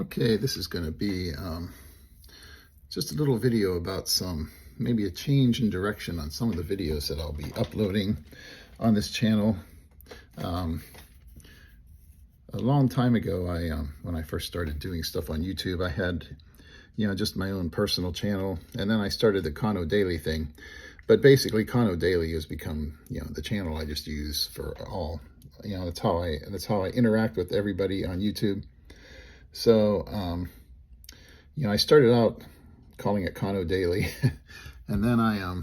Okay, this is going to be just a little video about maybe a change in direction on some of the videos that I'll be uploading on this channel. A long time ago, when I first started doing stuff on YouTube, I had, just my own personal channel, and then I started the Kano Daily thing. But basically, Kano Daily has become, the channel I just use for all. That's how I interact with everybody on YouTube. So, I started out calling it Kano Daily, and then I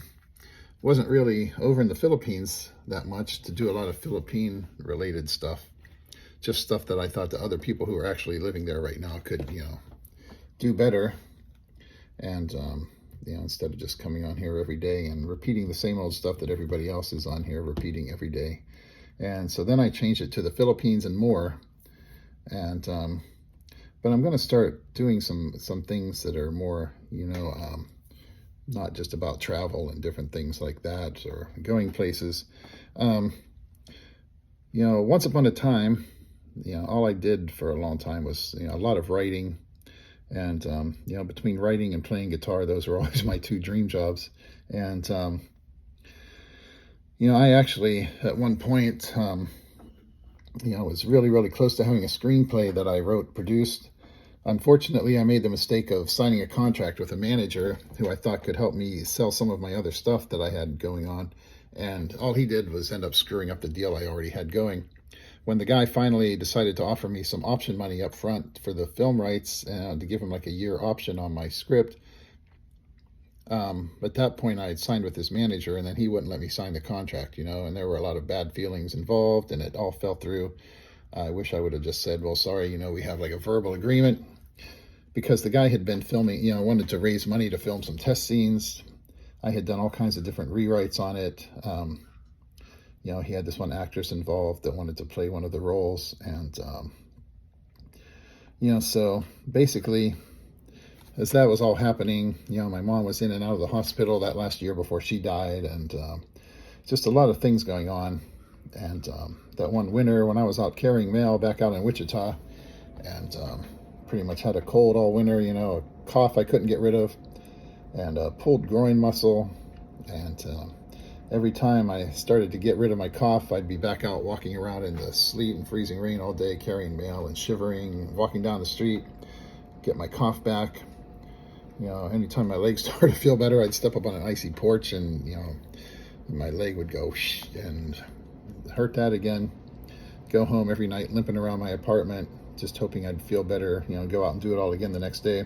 wasn't really over in the Philippines that much to do a lot of Philippine-related stuff. Just stuff that I thought the other people who are actually living there right now could, do better. And, instead of just coming on here every day and repeating the same old stuff that everybody else is on here repeating every day. And so then I changed it to the Philippines and more. And, but I'm going to start doing some things that are more, not just about travel and different things like that or going places. Once upon a time, all I did for a long time was, a lot of writing. And, between writing and playing guitar, those were always my two dream jobs. And, I actually, at one point, was really, really close to having a screenplay that I wrote, produced. Unfortunately, I made the mistake of signing a contract with a manager who I thought could help me sell some of my other stuff that I had going on. And all he did was end up screwing up the deal I already had going. When the guy finally decided to offer me some option money up front for the film rights, to give him like a year option on my script, at that point I had signed with this manager, and then he wouldn't let me sign the contract, and there were a lot of bad feelings involved, and it all fell through. I wish I would have just said, well, sorry, we have like a verbal agreement, because the guy had been filming, wanted to raise money to film some test scenes. I had done all kinds of different rewrites on it. He had this one actress involved that wanted to play one of the roles. And, so basically, as that was all happening, my mom was in and out of the hospital that last year before she died. And just a lot of things going on. And that one winter when I was out carrying mail back out in Wichita, and pretty much had a cold all winter, a cough I couldn't get rid of, and a pulled groin muscle. And every time I started to get rid of my cough, I'd be back out walking around in the sleet and freezing rain all day, carrying mail and shivering, walking down the street, get my cough back. Anytime my legs started to feel better, I'd step up on an icy porch and, my leg would go whoosh and hurt that again. Go home every night limping around my apartment, just hoping I'd feel better, go out and do it all again the next day.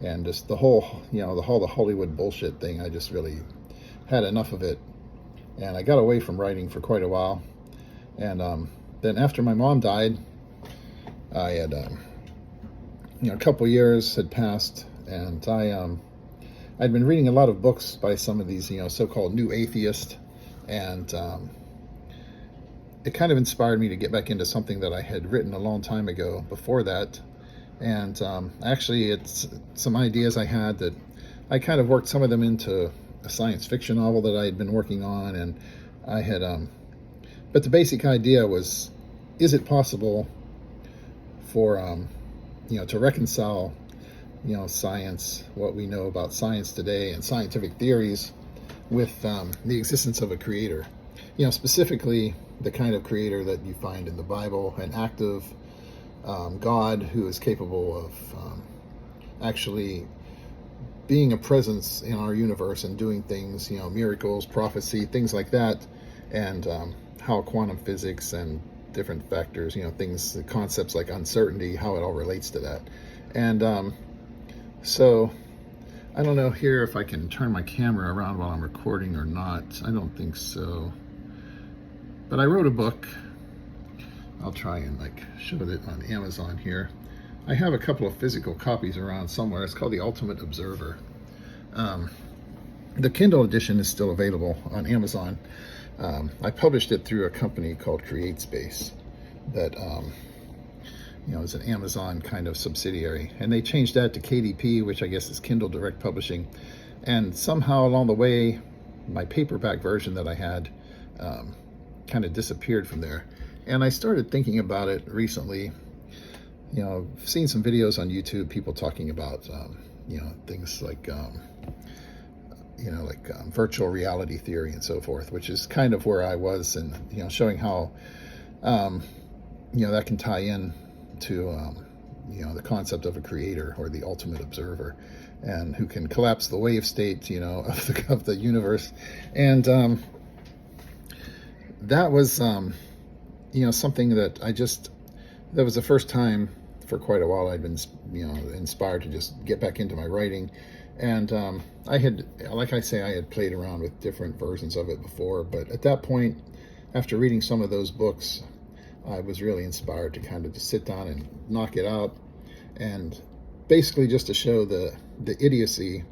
And just the whole, the Hollywood bullshit thing, I just really had enough of it. And I got away from writing for quite a while. And then after my mom died, I had, a couple years had passed, and I'd been reading a lot of books by some of these, so-called new atheists, and it kind of inspired me to get back into something that I had written a long time ago before that. And actually, it's some ideas I had that I kind of worked some of them into a science fiction novel that I had been working on. And I had, but the basic idea was, is it possible for, to reconcile, science, what we know about science today and scientific theories with the existence of a creator? Specifically the kind of creator that you find in the Bible, an active God who is capable of actually being a presence in our universe and doing things, miracles, prophecy, things like that, and how quantum physics and different factors, things, concepts like uncertainty, how it all relates to that. And so I don't know here if I can turn my camera around while I'm recording or not. I don't think so. But I wrote a book. I'll try and show it on Amazon here. I have a couple of physical copies around somewhere. It's called The Ultimate Observer. The Kindle edition is still available on Amazon. I published it through a company called CreateSpace that is an Amazon kind of subsidiary. And they changed that to KDP, which I guess is Kindle Direct Publishing. And somehow along the way, my paperback version that I had kind of disappeared from there. And I started thinking about it recently, I've seen some videos on YouTube, people talking about, things like, virtual reality theory and so forth, which is kind of where I was, and, showing how, um, that can tie in to, the concept of a creator or the ultimate observer, and who can collapse the wave state, of the universe. And that was, something that that was the first time for quite a while I'd been, inspired to just get back into my writing. And I had, like I say, I had played around with different versions of it before, but at that point, after reading some of those books, I was really inspired to kind of just sit down and knock it out, and basically just to show the idiocy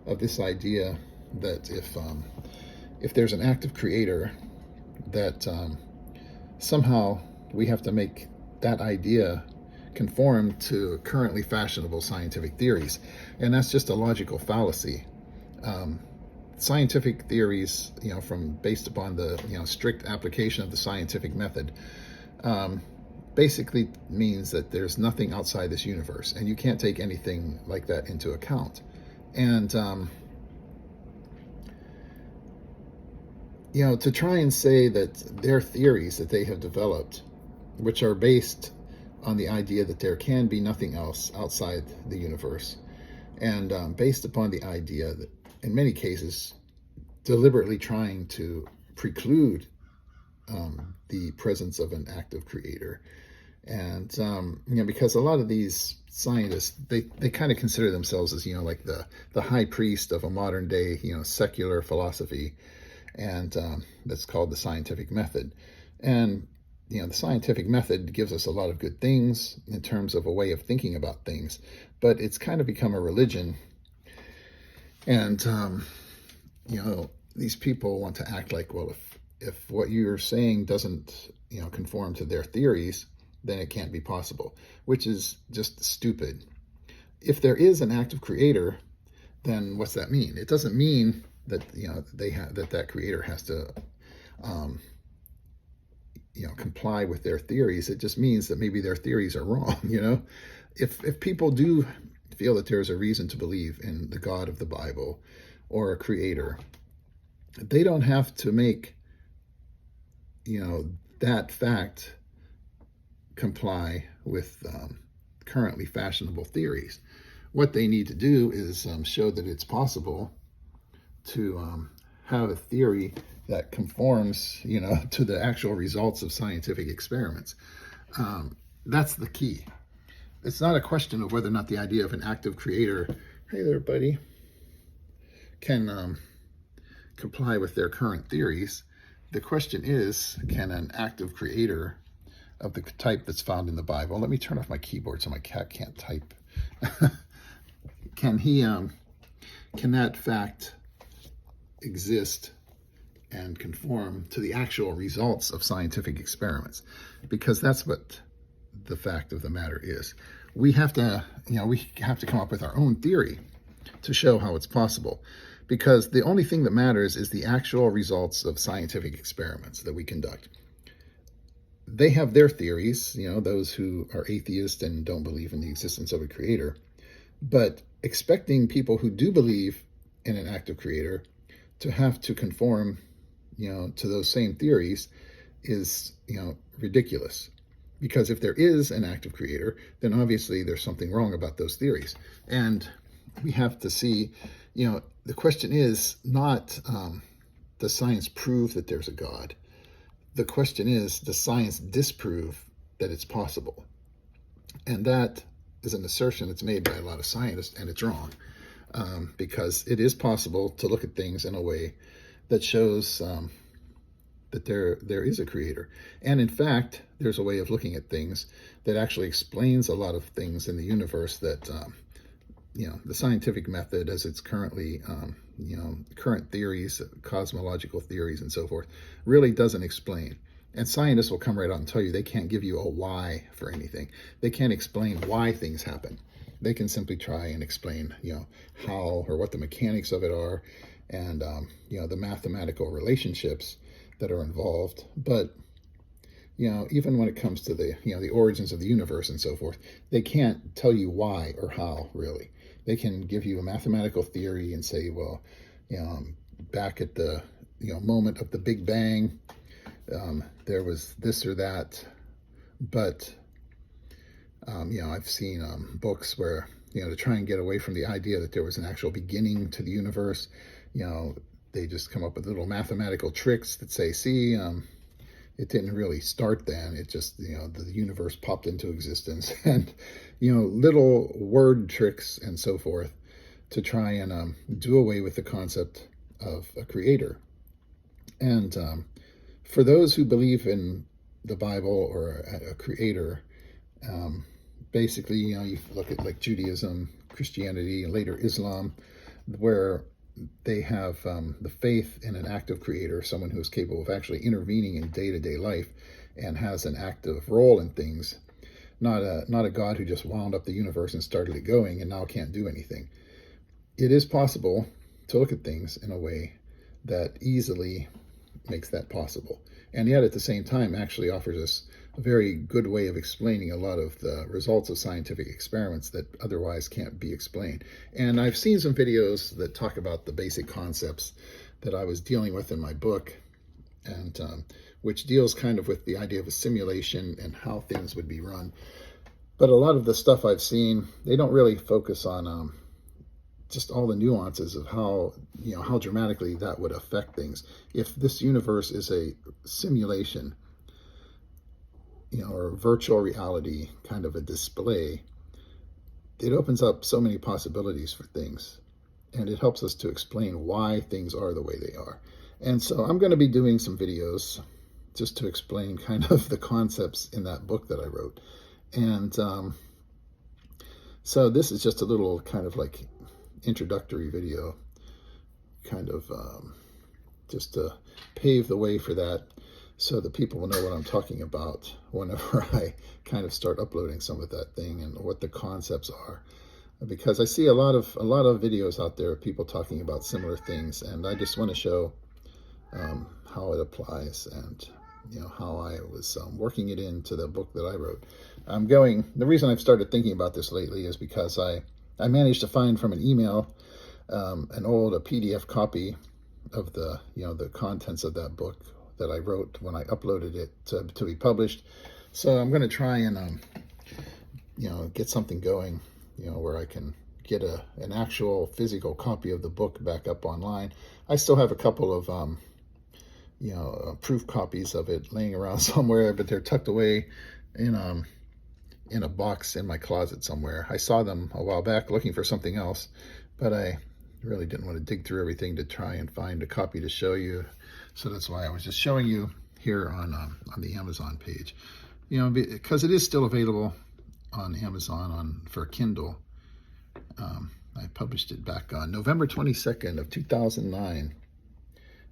of this idea that if there's an active creator, that somehow we have to make that idea conform to currently fashionable scientific theories. And that's just a logical fallacy. Scientific theories, from based upon the strict application of the scientific method, basically means that there's nothing outside this universe, and you can't take anything like that into account. And to try and say that their theories that they have developed, which are based on the idea that there can be nothing else outside the universe, and based upon the idea that, in many cases, deliberately trying to preclude the presence of an active creator. And because a lot of these scientists, they kind of consider themselves as like the high priest of a modern day secular philosophy, and that's called the scientific method. And the scientific method gives us a lot of good things in terms of a way of thinking about things, but it's kind of become a religion. And these people want to act like, well, if what you're saying doesn't conform to their theories, then it can't be possible, which is just stupid. If there is an active creator, then what's that mean? It doesn't mean that that creator has to comply with their theories. It just means that maybe their theories are wrong. If people do feel that there's a reason to believe in the God of the Bible or a creator, they don't have to make that fact comply with currently fashionable theories. What they need to do is show that it's possible to have a theory that conforms, to the actual results of scientific experiments. That's the key. It's not a question of whether or not the idea of an active creator, hey there, buddy, can comply with their current theories. The question is, can an active creator of the type that's found in the Bible — let me turn off my keyboard so my cat can't type — can that fact exist and conform to the actual results of scientific experiments? Because that's what the fact of the matter is. We have to come up with our own theory to show how it's possible, because the only thing that matters is the actual results of scientific experiments that we conduct. They have their theories, those who are atheists and don't believe in the existence of a creator, but expecting people who do believe in an active creator to have to conform, to those same theories is, ridiculous. Because if there is an active creator, then obviously there's something wrong about those theories. And we have to see, the question is not, does science prove that there's a God? The question is, does science disprove that it's possible? And that is an assertion that's made by a lot of scientists, and it's wrong. Because it is possible to look at things in a way that shows that there is a creator. And in fact, there's a way of looking at things that actually explains a lot of things in the universe that, the scientific method as it's currently, current theories, cosmological theories and so forth, really doesn't explain. And scientists will come right out and tell you they can't give you a why for anything. They can't explain why things happen. They can simply try and explain, how or what the mechanics of it are, and, the mathematical relationships that are involved. But even when it comes to the origins of the universe and so forth, they can't tell you why or how, really. They can give you a mathematical theory and say, well, back at the moment of the Big Bang, there was this or that. But I've seen books where to try and get away from the idea that there was an actual beginning to the universe, they just come up with little mathematical tricks that say, see, it didn't really start then. It just, the universe popped into existence, and, little word tricks and so forth to try and do away with the concept of a creator. And for those who believe in the Bible or a creator, basically, you look at like Judaism, Christianity, and later Islam, where they have the faith in an active creator, someone who is capable of actually intervening in day-to-day life and has an active role in things, not a God who just wound up the universe and started it going and now can't do anything. It is possible to look at things in a way that easily makes that possible, and yet at the same time actually offers us a very good way of explaining a lot of the results of scientific experiments that otherwise can't be explained. And I've seen some videos that talk about the basic concepts that I was dealing with in my book, and which deals kind of with the idea of a simulation and how things would be run. But a lot of the stuff I've seen, they don't really focus on just all the nuances of how dramatically that would affect things. If this universe is a simulation, or virtual reality kind of a display, it opens up so many possibilities for things, and it helps us to explain why things are the way they are. And so I'm going to be doing some videos just to explain kind of the concepts in that book that I wrote. And so this is just a little kind of like introductory video, kind of just to pave the way for that, so that people will know what I'm talking about whenever I kind of start uploading some of that thing and what the concepts are. Because I see a lot of videos out there of people talking about similar things, and I just want to show how it applies, and how I was working it into the book that I wrote. The reason I've started thinking about this lately is because I managed to find from an email a PDF copy of the contents of that book that I wrote when I uploaded it to be published. So I'm going to try and get something going, where I can get an actual physical copy of the book back up online. I still have a couple of proof copies of it laying around somewhere, but they're tucked away in a box in my closet somewhere. I saw them a while back looking for something else, but I really didn't want to dig through everything to try and find a copy to show you. So that's why I was just showing you here on the Amazon page, because it is still available on Amazon for Kindle. I published it back on November 22nd of 2009,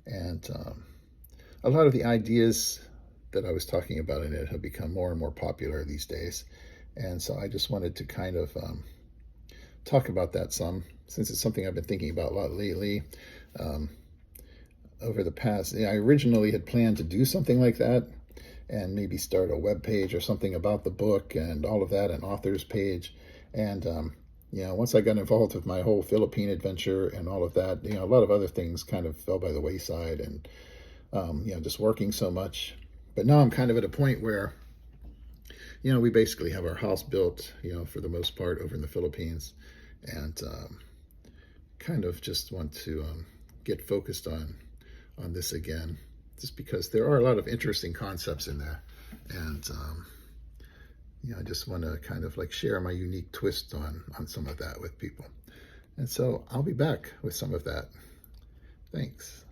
and a lot of the ideas that I was talking about in it have become more and more popular these days, and so I just wanted to kind of talk about that some, since it's something I've been thinking about a lot lately. Over the past, I originally had planned to do something like that and maybe start a web page or something about the book and all of that, an author's page. And, once I got involved with my whole Philippine adventure and all of that, a lot of other things kind of fell by the wayside, and, just working so much. But now I'm kind of at a point where, we basically have our house built, for the most part over in the Philippines, and kind of just want to get focused on this again, just because there are a lot of interesting concepts in there, and I just want to kind of like share my unique twist on some of that with people. And so I'll be back with some of that. Thanks.